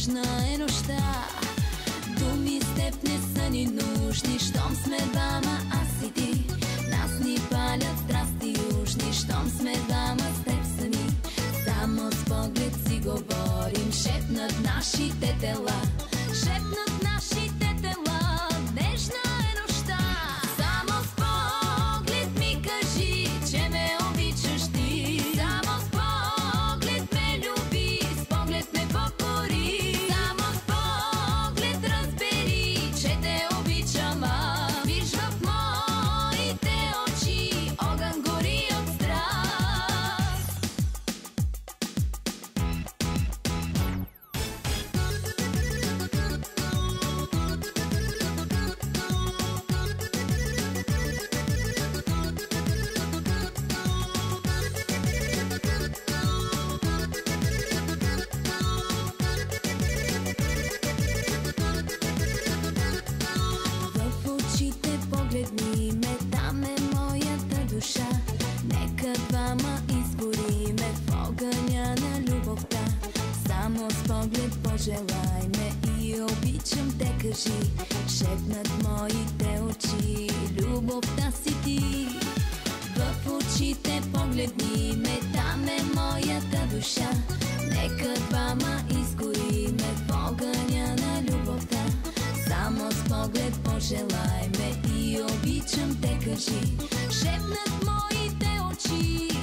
нежна е нощта. Думи с теб не са ни нужни, щом сме двама, аз и ти. Нас ни палят страсти южни, щом сме двама с теб сами. Само с поглед си говорим, шепнат нашите тела, шепнат нашите тела. Нежна е нощта. Само с поглед ми кажи, че ме обичаш ти. Само с поглед ме люби, с поглед ме покори. Само с поглед разбери, че те обичам аз. Виж в моите очи, огън гори от страст. В очите погледни ме, там е моята душа. Нека двама изгориме в огъня на любовта. Само с поглед пожелай ме и обичам те кажи. Шепнат моите очи, любовта си ти. В очите погледни ме, там е моята душа. Нека двама изгориме в огъня на любовта. Само с поглед пожелай ме и обичам те кажи. Шепнат моите очи.